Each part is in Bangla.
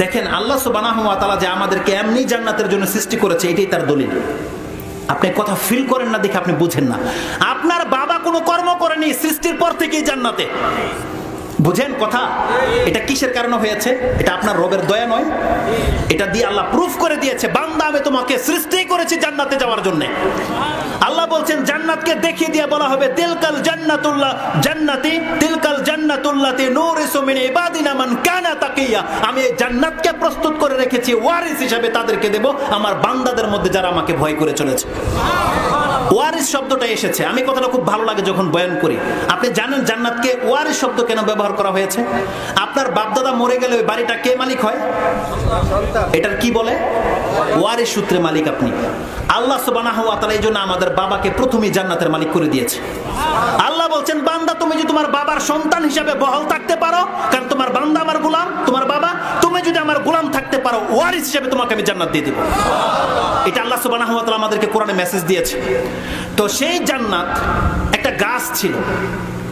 দেখেন আল্লাহ সুবহানাহু ওয়া তাআলা যে আমাদেরকে এমনি জান্নাতের জন্য সৃষ্টি করেছে, এটাই তার দলিল। আপনি কথা ফিল করেন না দেখে আপনি বুঝেন না। আপনার বাবা কোনো কর্ম করেনি, সৃষ্টির পর থেকেই জান্নাতে। বুঝেন কথা? এটা কিসের কারণে হয়েছে? এটা আপনার রবের দয়া নয়, এটা দিয়ে আল্লাহ প্রুফ করে দিয়েছে, বান্দা আমি তোমাকে সৃষ্টি করেছি জান্নাতে যাওয়ার জন্য। আল্লাহ বলছেন জান্নাতকে দেখিয়ে দিয়ে বলা হবে তিলকাল জান্নাতুল্লাহ জান্নাতি তিলকাল জান্নাতুল্লাতি নূরিসু মিন ইবাদিনা মান কানা তাকিয়া। আমি এই জান্নাতকে প্রস্তুত করে রেখেছি ওয়ারিস হিসেবে, তাদেরকে দেব আমার বান্দাদের মধ্যে যারা আমাকে ভয় করে চলেছে। ওয়ারিস শব্দটা এসেছে, আমি কথাটা খুব ভালো লাগে যখন বয়ান করি। আপনি জানেন জান্নাতকে ওয়ারিস শব্দ কেন ব্যবহার করা হয়েছে? আপনার বাপদাদা মরে গেলে ওই বাড়িটা কে মালিক হয়? এটার কি বলে? ওয়ারিস সূত্রে মালিক আপনি। আল্লাহ সুবহানাহু ওয়া তাআলা এই জন্য আমাদের বাবাকে প্রথমেই জান্নাতের মালিক করে দিয়েছে। আল্লাহ বলছেন বান্দা তুমি যদি তোমার বাবার সন্তান হিসেবে বহাল থাকতে পারো, কারণ তোমার বান্দা আমার গোলাম, তোমার বাবা, তুমি যদি আমার গোলাম থাকতে পারো ওয়ারিস হিসেবে তোমাকে আমি জান্নাত দিয়ে দেব। এটা আল্লাহ সুবহানাহু ওয়া তাআলা আমাদেরকে কোরআনে মেসেজ দিয়েছে। তো সেই জান্নাত একটা গাছ ছিল,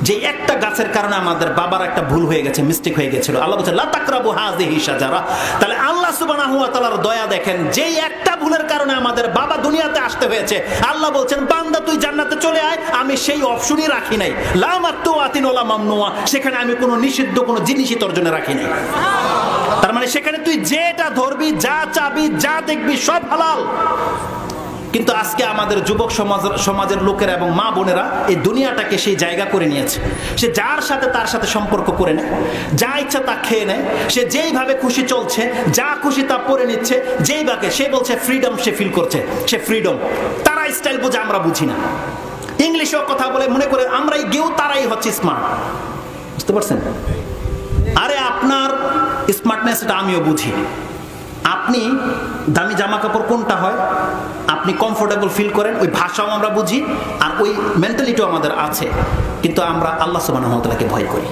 যে একটা গাছের কারণে আমাদের বাবার একটা ভুল হয়ে গেছে, মিস্টেক হয়ে গেছিল। আল্লাহ বলছেন লা তাকরাবু হাযিহি শাজারা। তাহলে আল্লাহ সুবহানাহু ওয়া তাআলার দয়া দেখেন, যেই একটা ভুলের কারণে আমাদের বাবা দুনিয়াতে আসতে হয়েছে, আল্লাহ বলছেন বান্দা তুই জান্নাতে চলে আয়, আমি সেই অপশনই রাখি নাই। লা মাতুআতিন ওয়ালা মামনুআ, সেখানে আমি কোনো নিষিদ্ধ কোনো জিনিসই তোর জন্য রাখি নাই। তার মানে সেখানে তুই যেটা ধরবি, যা চাবি, যা দেখবি সব হালাল। কিন্তু আজকে আমাদের যুবক সমাজের লোকেরা এবং মা বোনেরা এই দুনিয়াটাকে সেই জায়গা করে নিয়েছে। সে যার সাথে তার সাথে সম্পর্ক করে নেয়, যা ইচ্ছা তা খেয়ে নেয়, সে যেইভাবে খুশি চলছে, যা খুশি তা পরে নিচ্ছে, যেইভাবে সে বলছে ফ্রিডম সে ফিল করছে, সে ফ্রিডম। তারা স্টাইল বোঝে, আমরা বুঝি না। ইংলিশেও কথা বলে মনে করে আমরাই গেও, তারাই হচ্ছে স্মার্ট। বুঝতে পারছেন? আরে আপনার স্মার্টনেসটা আমিও বুঝি। আপনি দামি জামা কাপড় কোনটা হয় আপনি কমফোর্টেবল ফিল করেন, ওই ভাষাও আমরা বুঝি, আর ওই মেন্টালিটিও আমাদের আছে। কিন্তু আমরা আল্লাহ সুবহানাহু ওয়া তাআলাকে ভয় করি।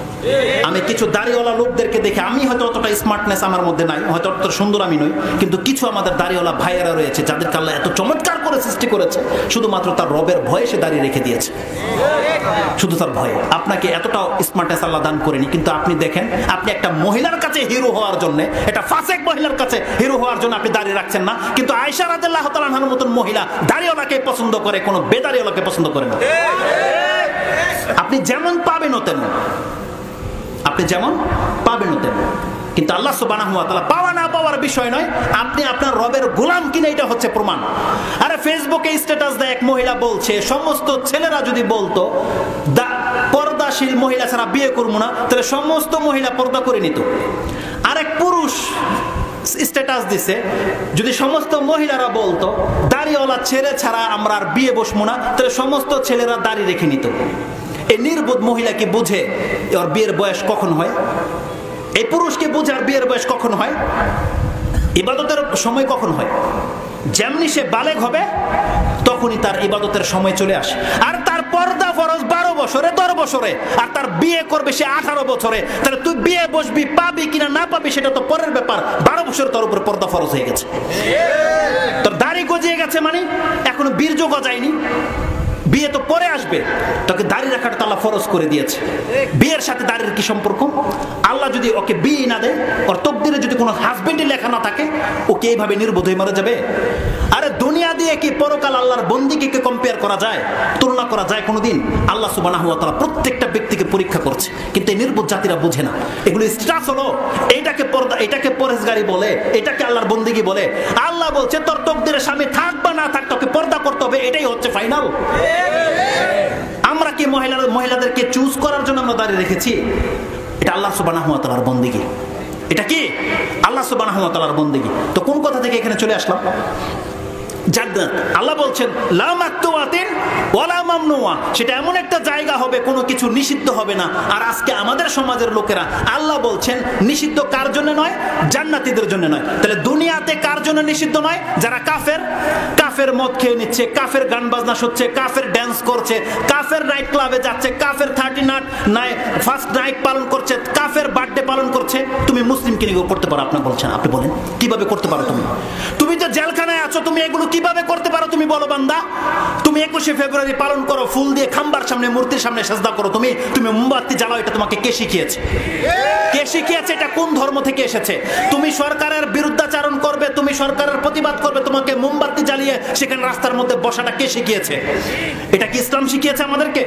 আমি কিছু দাড়িওয়ালা লোকদেরকে দেখে, আমি হয়তো অতটা স্মার্টনেস আমার মধ্যে নাই, হয়তো অতটা সুন্দর আমি নই, কিন্তু কিছু আমাদের দাড়িওয়ালা ভাইয়েরা রয়েছে যাদেরকে আল্লাহ এত চমৎকার করে সৃষ্টি করেছে, শুধুমাত্র তার রবের ভয়ে সে দাঁড়িয়ে রেখে দিয়েছে, শুধু তার ভয়ে। আপনাকে এতটাও স্মার্টনেস আল্লাহ দান করেনি, কিন্তু আপনি দেখেন আপনি একটা মহিলার কাছে হিরো হওয়ার জন্য, একটা ফাসেক মহিলার কাছে হিরো হওয়ার জন্য আপনি দাঁড়িয়ে রাখছেন না, কিন্তু আয়েশা রাদিয়াল্লাহু তাআলা আনহার মতন মহিলা দাড়িওয়ালাকে পছন্দ করে, কোনো বেদাড়িওয়ালাকে পছন্দ করে না। আপনি যেমন পাবেন ও তেমন, আপনি যেমন পাবেন ও তেমন। কিন্তু আল্লাহ সুবহানাহু ওয়া তাআলা পাওয়া না পাওয়ার বিষয় নয়, আপনি আপনার রবের গোলাম কিনা এটা হচ্ছে প্রমাণ। আরে ফেসবুকে স্ট্যাটাস দেয় এক মহিলা বলছে সমস্ত ছেলেরা যদি বলতো পর্দাশীল মহিলা ছাড়া বিয়ে করবো না, তাহলে সমস্ত মহিলা পর্দা করে নিত। আরেক পুরুষ স্ট্যাটাস দিছে যদি সমস্ত মহিলারা বলতো দাড়িওয়ালা ছেলে ছাড়া আমরা আর বিয়ে বসবো না, তাহলে সমস্ত ছেলেরা দাড়ি রেখে নিত। এই নির্বোধ মহিলা কি বুঝে ওর বিয়ের বয়স কখন হয়? এই পুরুষকে বুঝে আর বিয়ের বয়স কখন হয়? ইবাদতের সময় কখন হয়? যেমনি সে বালেগ হবে তখনই তার ইবাদতের সময় চলে আসে। আর তার পর্দা ফরজ 12 বছরে 10 বছরে, আর তার বিয়ে করবে সে 18 বছরে। তাহলে তুই বিয়ে বসবি, পাবি কিনা না পাবি সেটা তো পরের ব্যাপার। 12 বছর তোর উপর পর্দা ফরজ হয়ে গেছে, তোর দাড়ি গজিয়ে গেছে, মানে এখনো বীর্য গজায়নি, বিয়ে তো পরে আসবে, তোকে দাড়ি রাখাটা তো আল্লাহ ফরজ করে দিয়েছে। বিয়ের সাথে দাড়ির কি সম্পর্ক? আল্লাহ যদি ওকে বিয়ে না দেয়, ওর তকদিরে যদি কোনো হাজবেন্ডই লেখা না থাকে, ওকে এইভাবে নির্বোধ হয়ে মারা যাবে? আরে দুনিয়া দিয়ে কি পরকাল আল্লাহর বন্দিকে কম্পেয়ার করা যায়, তুলনা করা যায় কোনোদিন? আল্লাহ সুবহানাহু ওয়া তাআলা প্রত্যেকটা ব্যক্তিকে পরীক্ষা করছে, কিন্তু এই নির্বোধ জাতিরা বুঝে না। এগুলো স্ট্যাটাস হলো, এইটাকে পর্দা, এটাকে পরহেজগারি বলে, এটাকে আল্লাহর বন্দিগি বলে। আল্লাহ বলছে তোর তকদিরে স্বামী থাক বা না থাক, তোকে পর্দা করতে হবে, এটাই হচ্ছে ফাইনাল। আমরা কি মহিলাদেরকে চুজ করার জন্য আমরা দাঁড়িয়ে রেখেছি? এটা আল্লাহ সুবহানাহু ওয়া তাআলার বন্দেগী। এটা কি আল্লাহ সুবহানাহু ওয়া তাআলার বন্দেগী। তো কোন কথা থেকে এখানে চলে আসলাম? জান্নাত আল্লাহ বলছেন লা মাকতুআতিন ওয়ালা মামনুআ, সেটা এমন একটা জায়গা হবে কোনো কিছু নিষিদ্ধ হবে না। আর আজকে আমাদের সমাজের লোকেরা, আল্লাহ বলছেন নিষিদ্ধ কার জন্য নয়? জান্নাতীদের জন্য নয়। তাহলে দুনিয়াতে কার জন্য নিষিদ্ধ নয়? যারা কাফের, কাফের মদ খেয়ে নিচ্ছে, কাফের গান বাজনা শুনছে, কাফের ড্যান্স করছে, কাফের নাইট ক্লাবে যাচ্ছে, কাফের 30 ফার্স্ট নাইট পালন করছে, কাফের বার্থডে পালন করছে। তুমি মুসলিম কি করতে পারো? আপনি বলছেন, আপনি বলেন কিভাবে করতে পারো? তুমি যে জেলখানায় আছো, তুমি এগুলো কি কিভাবে করতে পারো তুমি বলো বান্দা? তুমি 21শে ফেব্রুয়ারি পালন করো, ফুল দিয়ে খাম্বার সামনে, মূর্তির সামনে সেজদা করো, তুমি মোমবাতি জ্বালাও, এটা তোমাকে কে শিখিয়েছে? কে শিখিয়েছে? এটা কোন ধর্ম থেকে এসেছে? তুমি সরকারের বিরুদ্ধাচারণ করবে, তুমি সরকারের প্রতিবাদ করবে, তোমাকে মোমবাতি জ্বালিয়ে সেখানে রাস্তার মধ্যে বসাটা কে শিখিয়েছে? এটা কি ইসলাম শিখিয়েছে আমাদেরকে?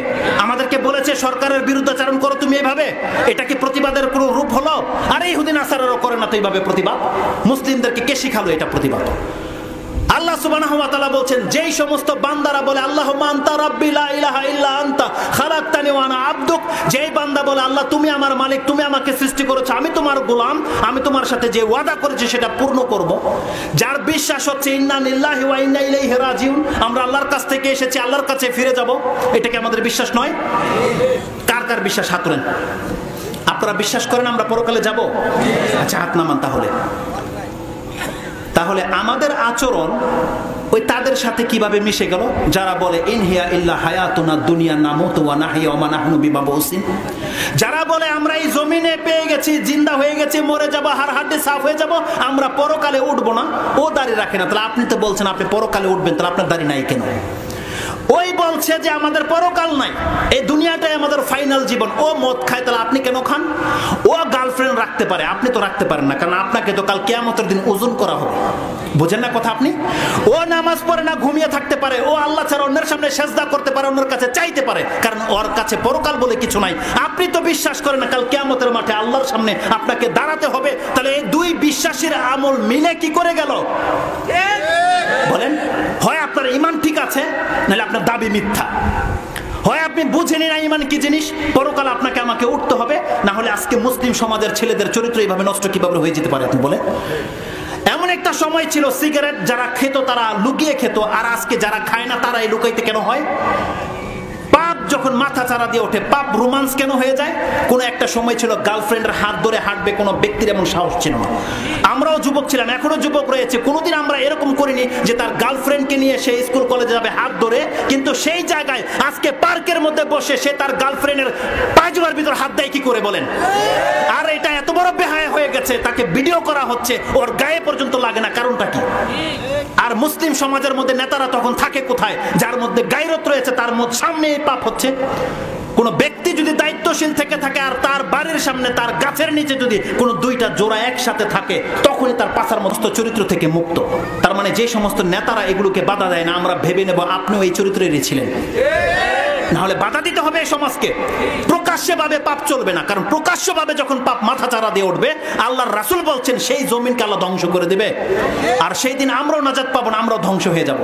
আমাদেরকে বলেছে সরকারের বিরুদ্ধাচারণ করো তুমি এভাবে? এটা কি প্রতিবাদের কোনো রূপ হলো? আরে ইহুদি নাসারারও করে না তো এইভাবে প্রতিবাদ। মুসলিমদেরকে কে শিখালো এটা প্রতিবাদ? আল্লাহ সুবহানাহু ওয়া তাআলা বলছেন, যেই সমস্ত বান্দারা বলে আল্লাহুম্মা আনতা রাব্বি লা ইলাহা ইল্লা আনতা খালাকতানি ওয়া আনা আবদুক, যেই বান্দা বলে আল্লাহ তুমি আমার মালিক, তুমি আমাকে সৃষ্টি করেছো, আমি তোমার গোলাম, আমি তোমার সাথে যে ওয়াদা করেছি সেটা পূর্ণ করব, যার বিশ্বাস হচ্ছে ইন্না লিল্লাহি ওয়া ইন্না ইলাইহি রাজিউন, আমরা আল্লাহর কাছ থেকে এসেছি, আল্লাহর কাছে ফিরে যাব, এটা কি আমাদের বিশ্বাস নয়? কার কার বিশ্বাস? হাত তোলেন। আপনারা বিশ্বাস করেন আমরা পরকালে যাব? আচ্ছা, হাত নামান। তাহলে আমাদের আচরণ ওই তাদের সাথে কিভাবে মিশে গেল যারা বলে ইনহিয়া ইল্লা হায়াতুনা দুনিয়া নামুতু ওয়া নাহইয়া ওয়া মা নাহনু বিমাবউসিন, যারা বলে আমরা এই জমিনে পেয়ে গেছি, জিন্দা হয়ে গেছি, মরে যাব, হাড় সাফ হয়ে যাব, আমরা পরকালে উঠবো না। ও দাড়ি রাখে না, তাহলে আপনি তো বলছেন আপনি পরকালে উঠবেন, তাহলে আপনার দাড়ি নাই কেন? ওই বলছে যে আমাদের পরকাল নাই, এই দুনিয়াটাই আমাদের ফাইনাল জীবন। ও মদ খায়, তাহলে আপনি কেন খান? ও গার্লফ্রেন্ড রাখতে পারে, আপনি তো রাখতে পারেন না, কারণ আপনাকে তো কাল কিয়ামতের দিন ওজন করা হবে। বুঝেন না কথা আপনি? ও নামাজ পড়ে না, ঘুমিয়ে থাকতে পারে, ও আল্লাহ ছাড়া অন্যের সামনে সেজদা করতে পারে, অন্যের কাছে চাইতে পারে, কারণ ওর কাছে পরকাল বলে কিছু নাই। আপনি তো বিশ্বাস করেন না কাল কিয়ামতের মাঠে আল্লাহর সামনে আপনাকে দাঁড়াতে হবে। তাহলে এই দুই বিশ্বাসের আমল মিলে কি করে গেল বলেন? হয় আপনার ঈমান ঠিক আছে, নাহলে আপনার দাবি মিথ্যা। হয় আপনি বুঝেনি না ঈমান কি জিনিস, পরকাল আপনাকে আমাকে উঠতে হবে, না হলে আজকে মুসলিম সমাজের ছেলেদের চরিত্র এইভাবে নষ্ট কিভাবে হয়ে যেতে পারে আপনি বলেন? এমন একটা সময় ছিল সিগারেট যারা খেত তারা লুকিয়ে খেত, আর আজকে যারা খায় না তারা এই লুকাইতে কেন হয়? পাপ যখন মাথা চারা দিয়ে ওঠে, পাপ রোমান্স কেন হয়ে যায়? কোন একটা সময় ছিল গার্লফ্রেন্ডের হাত ধরে হাঁটবে কোনো ব্যক্তির এমন সাহস ছিল না। আমরাও যুবক ছিলাম, এখনো যুবক রয়েছে, কোনোদিন আমরা এরকম করিনি যে তার গার্লফ্রেন্ডকে নিয়ে সে স্কুল কলেজে যাবে হাত ধরে, কিন্তু সেই জায়গায় আজকে পার্কের মধ্যে বসে সে তার গার্লফ্রেন্ডের পায়জামার ভিতর হাত দেয় কি করে বলেন? আর এটা এত বড় বেহায়া হয়ে গেছে, তাকে ভিডিও করা হচ্ছে, ওর গায়ে পর্যন্ত লাগে না, কারণটা কি? আর মুসলিম সমাজের মধ্যে নেতারা তখন থাকে কোথায়? যার মধ্যে গায়রত রয়েছে তার মধ্যে সামনে পাপ হচ্ছে। কোন ব্যক্তি যদি দায়িত্বশীল থেকে থাকে আর তার বাড়ির সামনে তার গাছের নিচে যদি কোন দুইটা জোড়া একসাথে থাকে, তখনই তার পাছার মস্ত চরিত্র থেকে মুক্ত। তার মানে যে সমস্ত নেতারা এগুলোকে বাধা দেয় না, আমরা ভেবে নেব আপনিও এই চরিত্রেরই ছিলেন, না হলে বাধা দিতে হবে এই সমাজকে। প্রকাশ্যে ভাবে পাপ চলবে না, কারণ প্রকাশ্য ভাবে যখন পাপ মাথা চারা দিয়ে উঠবে, আল্লাহর রাসূল বলছেন সেই জমিনকে আল্লাহ ধ্বংস করে দিবে, আর সেই দিন আমরাও নাজাত পাবো না, আমরাও ধ্বংস হয়ে যাব।